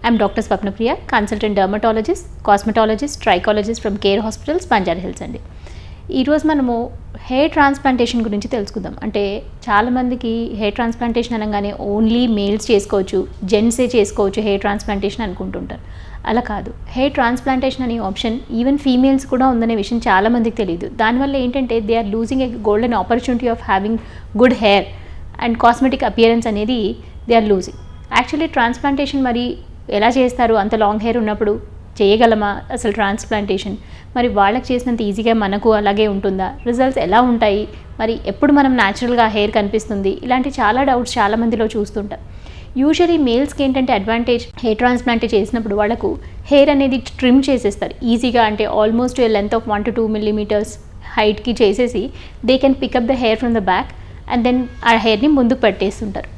I'm Dr. Swapnapriya, consultant dermatologist, cosmetologist, trichologist from Care Hospitals, Banjara Hills అండి. ఈరోజు మనము hair transplantation గురించి తెలుసుకుందాం. అంటే చాలామందికి హెయిర్ ట్రాన్స్ప్లాంటేషన్ అనగానే ఓన్లీ మేల్స్ చేసుకోవచ్చు, జెంట్సే చేసుకోవచ్చు హెయిర్ ట్రాన్స్ప్లాంటేషన్ అనుకుంటుంటారు. అలా కాదు, హెయిర్ ట్రాన్స్ప్లాంటేషన్ అనే ఆప్షన్ ఈవెన్ ఫీమేల్స్ కూడా ఉందనే విషయం చాలామందికి తెలియదు. దానివల్ల ఏంటంటే they are losing a golden opportunity of having good hair and cosmetic appearance అనేది they are losing. Actually transplantation మరి ఎలా చేస్తారు? అంత లాంగ్ హెయిర్ ఉన్నప్పుడు చేయగలమా అసలు ట్రాన్స్ప్లాంటేషన్? మరి వాళ్ళకి చేసినంత ఈజీగా మనకు అలాగే ఉంటుందా? రిజల్ట్స్ ఎలా ఉంటాయి? మరి ఎప్పుడు మనం న్యాచురల్గా హెయిర్ కనిపిస్తుంది? ఇలాంటి చాలా డౌట్స్ చాలామందిలో చూస్తుంటాం. యూజువలీ మేల్స్కి ఏంటంటే అడ్వాంటేజ్, హెయిర్ ట్రాన్స్ప్లాంట్ చేసినప్పుడు వాళ్ళకు హెయిర్ అనేది ట్రిమ్ చేసేస్తారు ఈజీగా. అంటే almost length of 1 to 2 millimeters హైట్కి చేసేసి they can pick up the hair from the back and then ఆ హెయిర్ని ముందుకు పెట్టేస్తుంటారు.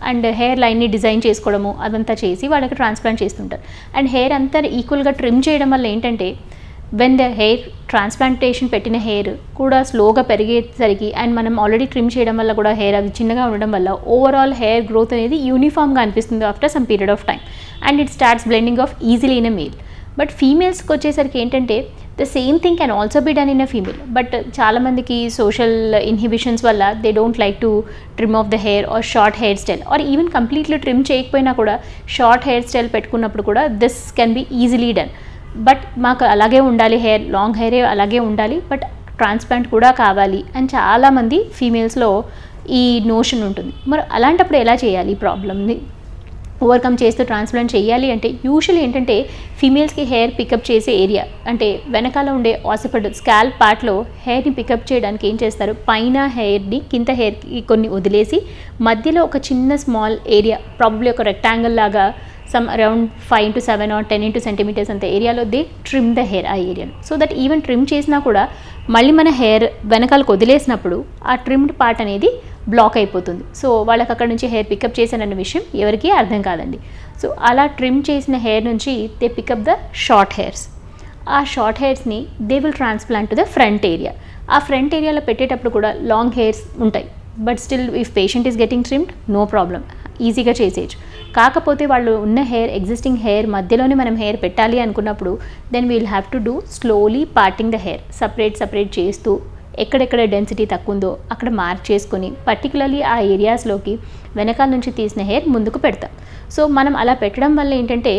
అండ్ హెయిర్ లైన్ని డిజైన్ చేసుకోవడము అదంతా చేసి వాళ్ళకి ట్రాన్స్ప్లాంట్ చేస్తుంటారు. అండ్ హెయిర్ అంతా ఈక్వల్గా ట్రిమ్ చేయడం వల్ల ఏంటంటే వెన్ ద హెయిర్ ట్రాన్స్ప్లాంటేషన్ పెట్టిన హెయిర్ కూడా స్లోగా పెరిగేసరికి అండ్ మనం ఆల్రెడీ ట్రిమ్ చేయడం వల్ల కూడా హెయిర్ అది చిన్నగా ఉండడం వల్ల ఓవరాల్ హెయిర్ గ్రోత్ అనేది యూనిఫామ్గా అనిపిస్తుంది after some period of time and it starts blending of easily in a male. But ఫీమేల్స్కి వచ్చేసరికి ఏంటంటే the same thing can also be done in a female. But చాలామందికి సోషల్ ఇన్హిబిషన్స్ వల్ల they don't like to trim off the hair or short hair style or even completely trim చేయకపోయినా కూడా short hair style పెట్టుకున్నప్పుడు కూడా this can be easily done. But మాకు అలాగే ఉండాలి, hair long హెయిరే అలాగే ఉండాలి, బట్ ట్రాన్స్ప్లాంట్ కూడా కావాలి అని చాలామంది ఫీమేల్స్లో ఈ నోషన్ ఉంటుంది. మరి అలాంటప్పుడు ఎలా చేయాలి? ఈ ప్రాబ్లమ్ని ఓవర్కమ్ చేస్తూ ట్రాన్స్ప్లాంట్ చేయాలి అంటే యూజువల్లీ ఏంటంటే ఫీమేల్స్కి హెయిర్ పికప్ చేసే ఏరియా అంటే వెనకాల ఉండే ఆసిపడ్ స్కాల్ప్ పార్ట్లో హెయిర్ని పికప్ చేయడానికి ఏం చేస్తారు, పైన హెయిర్ని కింద హెయిర్కి కొన్ని వదిలేసి మధ్యలో ఒక చిన్న స్మాల్ ఏరియా ప్రాబబ్లీ ఒక రెక్టాంగిల్ లాగా some around 5 to 7 or 10 centimeters అంత ఏరియాలో దే ట్రిమ్ ద హెయిర్ ఆ ఏరియాలో. సో దట్ ఈవెన్ ట్రిమ్ చేసినా కూడా మళ్ళీ మన హెయిర్ వెనకాలకు వదిలేసినప్పుడు ఆ ట్రిమ్డ్ పార్ట్ అనేది బ్లాక్ అయిపోతుంది. సో వాళ్ళకి అక్కడ నుంచి హెయిర్ పికప్ చేశానన్న విషయం ఎవరికీ అర్థం కాదండి. సో అలా ట్రిమ్ చేసిన హెయిర్ నుంచి they pick up the short hairs. ఆ షార్ట్ హెయిర్స్ని they will transplant to the front area. ఆ ఫ్రంట్ ఏరియాలో పెట్టేటప్పుడు కూడా లాంగ్ హెయిర్స్ ఉంటాయి. But still if patient is getting trimmed no problem, ఈజీగా చేసేయచ్చు. కాకపోతే వాళ్ళు ఉన్న హెయిర్ ఎగ్జిస్టింగ్ హెయిర్ మధ్యలోనే మనం హెయిర్ పెట్టాలి అనుకున్నప్పుడు then we'll have to do slowly parting the hair, separate చేస్తూ ఎక్కడెక్కడ డెన్సిటీ తక్కువ ఉందో అక్కడ మార్క్ చేసుకొని పర్టికులర్లీ ఆ ఏరియాస్లోకి వెనకాల నుంచి తీసిన హెయిర్ ముందుకు పెడతాం. సో మనం అలా పెట్టడం వల్ల ఏంటంటే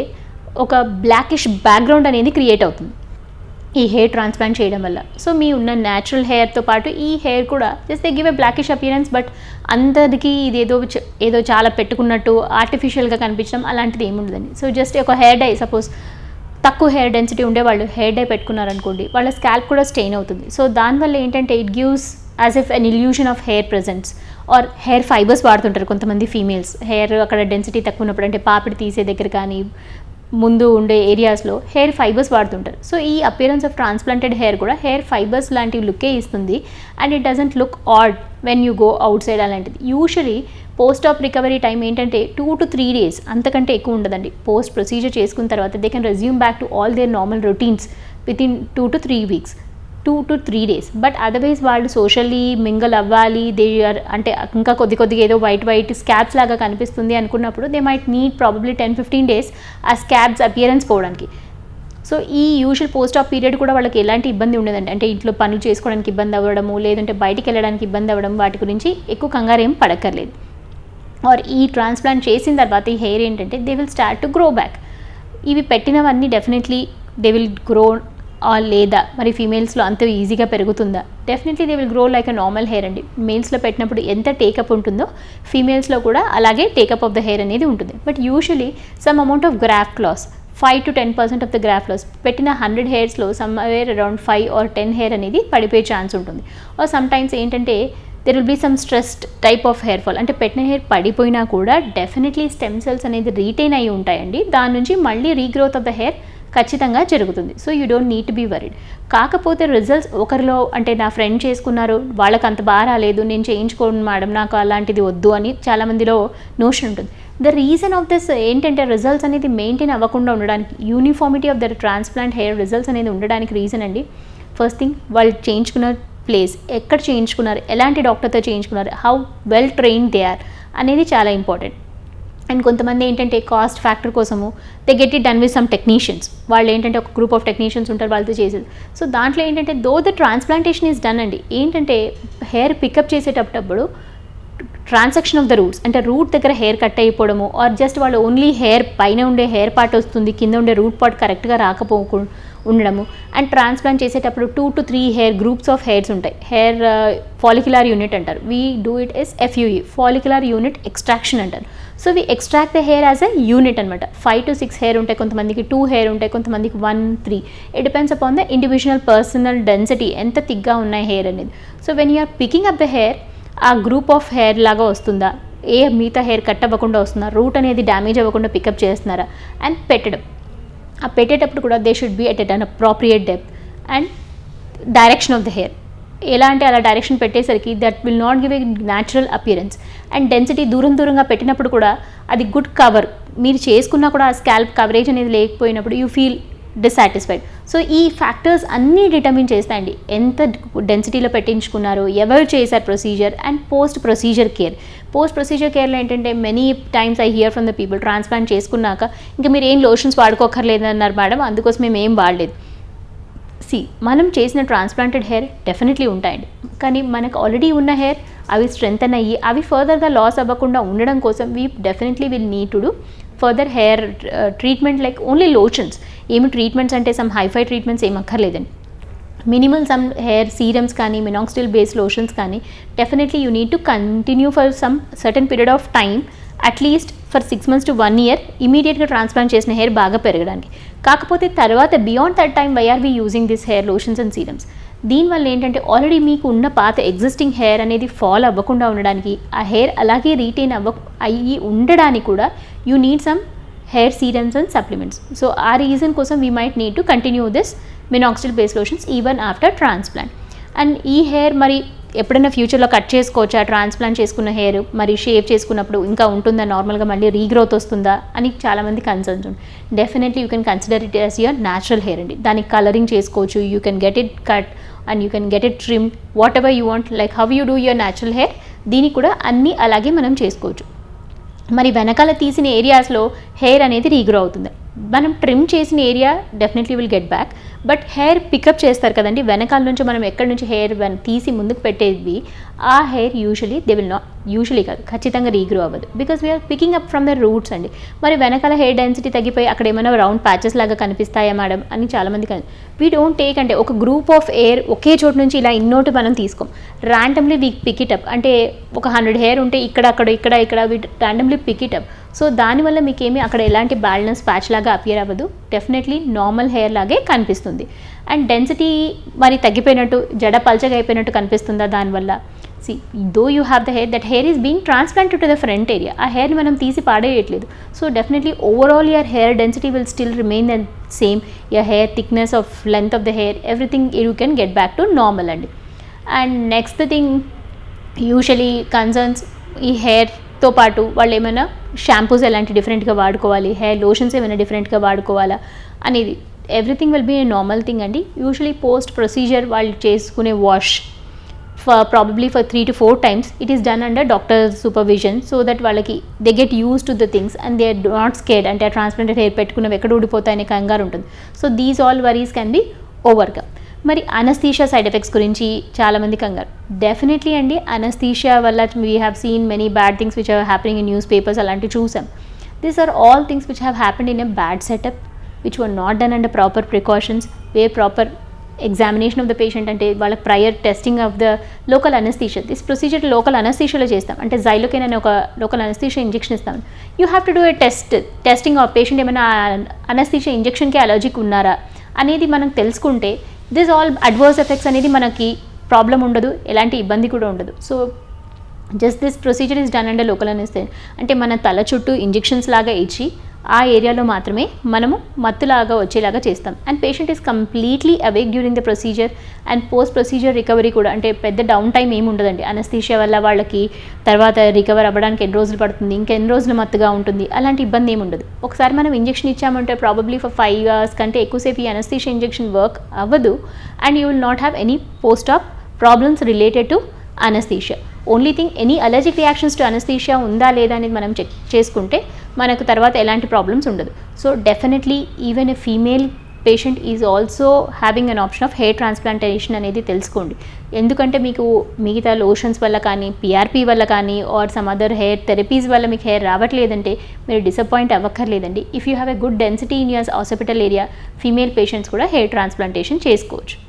ఒక బ్లాకిష్ బ్యాక్గ్రౌండ్ అనేది క్రియేట్ అవుతుంది ఈ హెయిర్ ట్రాన్స్ప్లాంట్ చేయడం వల్ల. సో మీ ఉన్న న్యాచురల్ హెయిర్తో పాటు ఈ హెయిర్ కూడా just they give a blackish appearance. But అందరికీ ఇది ఏదో చాలా పెట్టుకున్నట్టు ఆర్టిఫిషియల్గా కనిపించడం అలాంటిది ఏమి ఉండదండి. సో జస్ట్ ఒక హెయిర్ డై, సపోజ్ తక్కువ హెయిర్ డెన్సిటీ ఉండే వాళ్ళు హెయిర్ డై పెట్టుకున్నారనుకోండి, వాళ్ళ స్కాల్ప్ కూడా స్టెయిన్ అవుతుంది. సో దానివల్ల ఏంటంటే it gives as if an illusion of hair presents. Or hair fibres వాడుతుంటారు కొంతమంది ఫీమేల్స్, హెయిర్ అక్కడ డెన్సిటీ తక్కువ ఉన్నప్పుడు అంటే పాపిడి తీసే దగ్గర కానీ ముందు ఉండే ఏరియాస్లో హెయిర్ ఫైబర్స్ వాడుతుంటారు. సో ఈ అపియరెన్స్ ఆఫ్ ట్రాన్స్ప్లాంటెడ్ హెయిర్ కూడా హెయిర్ ఫైబర్స్ లాంటివి లుక్కే ఇస్తుంది and it doesn't look odd when you go outside అలాంటిది. Usually post of recovery time ఏంటంటే 2 to 3 days, అంతకంటే ఎక్కువ ఉండదండి. పోస్ట్ ప్రొసీజర్ చేసుకున్న తర్వాత they can resume back to all there normal routines with in 2 to 3 weeks, 2 to 3 days. But otherwise వాళ్ళు socially mingle అవ్వాలి, they are అంటే ఇంకా కొద్దిగా ఏదో వైట్ స్కాబ్స్ లాగా కనిపిస్తుంది అనుకున్నప్పుడు they might need probably 10-15 days ఆ స్కాబ్స్ అపియరెన్స్ పోవడానికి. సో ఈ యూజువల్ పోస్ట్ ఆఫ్ పీరియడ్ కూడా వాళ్ళకి ఎలాంటి ఇబ్బంది ఉండదండి. అంటే ఇంట్లో పనులు చేసుకోవడానికి ఇబ్బంది అవ్వడము, లేదంటే బయటికి వెళ్ళడానికి ఇబ్బంది అవ్వడం, వాటి గురించి ఎక్కువ కంగారు ఏం పడక్కర్లేదు. ఆర్ ఈ ట్రాన్స్ప్లాంట్ చేసిన తర్వాత ఈ హెయిర్ ఏంటంటే they will start to grow back. ఇవి పెట్టినవన్నీ డెఫినెట్లీ దే విల్ గ్రో లేదా మరి ఫీమేల్స్లో అంత ఈజీగా పెరుగుతుందా? Definitely they will grow like a normal hair అండి. మేల్స్లో పెట్టినప్పుడు ఎంత టేకప్ ఉంటుందో ఫీమేల్స్లో కూడా అలాగే టేకప్ ఆఫ్ ద హెయిర్ అనేది ఉంటుంది. But usually some amount of graft loss, 5 to 10% of the graft loss, పెట్టిన 100 హెయిర్స్లో సమ్వేర్ అరౌండ్ 5 or 10 హెయిర్ అనేది పడిపోయే ఛాన్స్ ఉంటుంది. ఆర్ సమ్ టైమ్స్ ఏంటంటే there will be some stressed type of hair fall. అంటే పెట్టిన హెయిర్ పడిపోయినా కూడా డెఫినెట్లీ స్టెమ్ సెల్స్ అనేది రీటైన్ అయ్యి ఉంటాయండి. దాని నుంచి మళ్ళీ రీగ్రోత్ ఆఫ్ ద హెయిర్ ఖచ్చితంగా జరుగుతుంది. So you don't need to be worried. కాకపోతే రిజల్ట్స్ ఒకరిలో అంటే నా ఫ్రెండ్ చేసుకున్నారు, వాళ్ళకి అంత బాగా రాలేదు, నేను చేయించుకోను మేడం, నాకు అలాంటిది వద్దు అని చాలామందిలో నోషన్ ఉంటుంది. ద రీజన్ ఆఫ్ దిస్ ఏంటంటే రిజల్ట్స్ అనేది మెయింటైన్ అవ్వకుండా ఉండడానికి, uniformity of the transplant hair results అనేది ఉండడానికి రీజన్ అండి. ఫస్ట్ థింగ్ వాళ్ళు చేయించుకున్న ప్లేస్, ఎక్కడ చేయించుకున్నారు, ఎలాంటి డాక్టర్తో చేయించుకున్నారు, how well trained they are అనేది చాలా ఇంపార్టెంట్. అండ్ కొంతమంది ఏంటంటే కాస్ట్ ఫ్యాక్టర్ కోసము they get it done with some technicians, వాళ్ళు ఏంటంటే ఒక గ్రూప్ ఆఫ్ టెక్నీషియన్స్ ఉంటారు, వాళ్ళతో చేసేది. సో దాంట్లో ఏంటంటే though the transplantation is done అండి, ఏంటంటే హెయిర్ పికప్ చేసేటప్పుడు ట్రాన్సాక్షన్ ఆఫ్ ద రూట్స్, అంటే రూట్ దగ్గర హెయిర్ కట్ అయిపోవడము, ఆర్ జస్ట్ వాళ్ళు ఓన్లీ హెయిర్ పైన ఉండే హెయిర్ పార్ట్ వస్తుంది, కింద ఉండే రూట్ పార్ట్ కరెక్ట్గా రాకపోకుండా ఉండడము. అండ్ ట్రాన్స్ప్లాంట్ చేసేటప్పుడు 2 to 3 hair groups of hairs ఉంటాయి. హెయిర్ ఫాలిక్యులర్ యూనిట్ అంటారు, we do it as FUE, follicular unit extraction అంటారు. So we extract the hair as a unit అనమాట. 5 to 6 హెయిర్ ఉంటాయి, కొంతమందికి 2 హెయిర్ ఉంటాయి, కొంతమందికి 1, 3. It depends upon the individual personal density, ఎంత థిక్గా ఉన్నాయి హెయిర్ అనేది. So when you are picking up the hair, ఆ గ్రూప్ ఆఫ్ హెయిర్ లాగా వస్తుందా, ఏ మిగతా హెయిర్ కట్ అవ్వకుండా వస్తుందా, రూట్ అనేది డ్యామేజ్ అవ్వకుండా పికప్ చేస్తున్నారా, అండ్ పెట్టడం. ఆ పెట్టేటప్పుడు కూడా they should be at an appropriate depth and direction of the hair. ఎలా అంటే అలా డైరెక్షన్ పెట్టేసరికి that will not give a natural appearance. And density దూరంగా పెట్టినప్పుడు కూడా అది గుడ్ కవర్, మీరు చేసుకున్నా కూడా ఆ స్కాల్ప్ కవరేజ్ అనేది లేకపోయినప్పుడు యూ ఫీల్ డిసాటిస్ఫైడ్. సో ఈ ఫ్యాక్టర్స్ అన్నీ డిటర్మిన్ చేస్తాయండి, ఎంత డెన్సిటీలో పెట్టించుకున్నారు, ఎవరు చేశారు procedure, and post procedure care. Post procedure కేర్లో ఏంటంటే many times I hear from the people, transplant చేసుకున్నాక ఇంకా మీరు ఏం లోషన్స్ వాడుకోకర్లేదు అన్నారు మేడం, అందుకోసం మేము ఏం వాడలేదు. మనం చేసిన ట్రాన్స్ప్లాంటెడ్ హెయిర్ డెఫినెట్లీ ఉంటాయండి, కానీ మనకు ఆల్రెడీ ఉన్న హెయిర్ అవి స్ట్రెంథన్ అయ్యి అవి ఫర్దర్గా లాస్ అవ్వకుండా ఉండడం కోసం we definitely will need to do further hair treatment, like only lotions. ఏమి ట్రీట్మెంట్స్ అంటే సమ్ హైఫై ట్రీట్మెంట్స్ ఏం అక్కర్లేదండి, మినిమల్ సమ్ హెయిర్ సీరమ్స్ కానీ మినాక్సిడిల్ బేస్డ్ లోషన్స్ కానీ definitely you need to continue for some certain period of time, at least for 6 months to 1 year, ఇమీడియట్గా transplant చేసిన hair బాగా పెరగడానికి. కాకపోతే తర్వాత beyond that time why are we using this hair lotions and serums, దీనివల్ల ఏంటంటే already మీకు ఉన్న పాత ఎగ్జిస్టింగ్ హెయిర్ అనేది ఫాల్ అవ్వకుండా ఉండడానికి, ఆ హెయిర్ అలాగే రీటైన్ అయ్యి ఉండడానికి కూడా you need some hair serums and supplements. So ఆ రీజన్ కోసం we might need to continue this minoxidil based lotions even after transplant. And ఈ హెయిర్ మరి ఎప్పుడైనా ఫ్యూచర్లో కట్ చేసుకోవచ్చా, ట్రాన్స్ప్లాంట్ చేసుకున్న హెయిర్ మరి షేవ్ చేసుకున్నప్పుడు ఇంకా ఉంటుందా, నార్మల్గా మళ్ళీ రీగ్రోత్ వస్తుందా అని చాలామంది కన్సర్న్స్ ఉంది. Definitely you can consider it as your natural hair అండి, దానికి కలరింగ్ చేసుకోవచ్చు, you can get it cut and you can get it trim, what ever you want, like how you do your natural hair, దీనికి కూడా అన్నీ అలాగే మనం చేసుకోవచ్చు. మరి వెనకాల తీసిన ఏరియాస్లో హెయిర్ అనేది రీగ్రో అవుతుంది, మనం ట్రిమ్ చేసిన area definitely will get back, but hair pickup చేస్తారు కదండి, వెనకాల నుంచి మనం ఎక్కడి నుంచి హెయిర్ తీసి ముందుకు పెట్టేది, ఆ hair they will not, usually కాదు ఖచ్చితంగా రీగ్రో అవ్వదు, because we are picking up from the roots అండి. మరి వెనకాల హెయిర్ డెన్సిటీ తగ్గిపోయి అక్కడ ఏమైనా రౌండ్ ప్యాచెస్ లాగా కనిపిస్తాయా మేడం అని చాలామంది వీ డోంట్ టేక్, అంటే ఒక గ్రూప్ ఆఫ్ హెయిర్ ఒకే చోటు నుంచి ఇలా ఇన్నోటి మనం తీసుకోం, randomly we pick it up, అంటే ఒక 100 హెయిర్ ఉంటే ఇక్కడ we randomly pick it up. So దానివల్ల మీకేమీ అక్కడ ఎలాంటి బ్యాలెన్స్ ప్యాచ్ లాగా అపియర్ అవ్వదు, డెఫినెట్లీ నార్మల్ హెయిర్ లాగే కనిపిస్తుంది. అండ్ డెన్సిటీ మరి తగ్గిపోయినట్టు, జడ పల్చగా అయిపోయినట్టు కనిపిస్తుందా దానివల్ల? Though you have the hair, that hair is being transplanted to the front area, ఆ హెయిర్ని మనం తీసి పాడేయట్లేదు. So definitely overall your hair density will still remain the same, your hair thickness of length of the hair, everything you can get back to normal అండి. And next thing, usually concerns ఈ హెయిర్తో పాటు వాళ్ళు ఏమైనా shampoos ఎలాంటి డిఫరెంట్గా వాడుకోవాలి, hair lotions ఏమైనా డిఫరెంట్గా వాడుకోవాలా అనేది, everything will be a normal thing అండి. యూజువలీ పోస్ట్ ప్రొసీజర్ వాళ్ళు చేసుకునే wash probably for 3 to 4 times, it is done under doctor's supervision, so that వాళ్ళకి they get used to the things and they are not scared, అంటే ఆ transplanted hair పెట్టుకున్నవి ఎక్కడ ఊడిపోతాయనే కంగారు ఉంటుంది. So these all worries can be overcome. మరి anaesthesia side effects గురించి చాలామంది కంగారు. డెఫినెట్లీ అండి, అనస్థీషియా వల్ల we have seen many bad things which are happening in newspapers, అలాంటివి చూసాం. These are all things which have happened in a bad setup which were not done under proper precautions, proper examination of the patient, అంటే వాళ్ళకి prior testing of the local anaesthesia. This procedure local అనస్థీషియాలో చేస్తాం, అంటే జైలోకెన్ అనే ఒక local anaesthesia injection ఇస్తాం. You have to do a testing of patient ఏమైనా anaesthesia ఇంజెక్షన్కి allergic ఉన్నారా అనేది మనం తెలుసుకుంటే దిస్ ఆల్ అడ్వర్స్ ఎఫెక్ట్స్ అనేది మనకి ప్రాబ్లం ఉండదు, ఎలాంటి ఇబ్బంది కూడా ఉండదు. So just this procedure is done under local anaesthesia, అంటే మన తల చుట్టూ ఇంజెక్షన్స్ లాగా ఇచ్చి ఆ ఏరియాలో మాత్రమే మనము మత్తులాగా వచ్చేలాగా చేస్తాం. And patient is completely awake during the procedure. And post procedure recovery కూడా, అంటే పెద్ద డౌన్ టైం ఏమి ఉండదండి. అనస్థీషియా వల్ల వాళ్ళకి తర్వాత రికవర్ అవ్వడానికి ఎన్ని రోజులు పడుతుంది, ఇంకెన్ని రోజులు మత్తుగా ఉంటుంది, అలాంటి ఇబ్బంది ఏమి ఉండదు. ఒకసారి మనం ఇంజెక్షన్ ఇచ్చామంటే ప్రాబబ్లీ ఫర్ 5 hours కంటే ఎక్కువసేపు ఈ అనస్థీషియా ఇంజెక్షన్ వర్క్ అవ్వదు. And you will not have any post AAP problems related to anaesthesia. Only thing any allergic reactions to anaesthesia ఉందా లేదా అనేది మనం చెక్ చేసుకుంటే మనకు తర్వాత ఎలాంటి ప్రాబ్లమ్స్ ఉండదు. So definitely even a female patient is also having an option of hair transplantation అనేది తెలుసుకోండి. ఎందుకంటే మీకు మిగతా లోషన్స్ వల్ల కానీ, పిఆర్పి వల్ల కానీ, or some other hair therapies వల్ల మీకు హెయిర్ రావట్లేదంటే మీరు డిసప్పాయింట్ అవ్వక్కర్లేదండి. If you have a good density in your hospital area, female patients కూడా హెయిర్ ట్రాన్స్ప్లాంటేషన్ చేసుకోవచ్చు.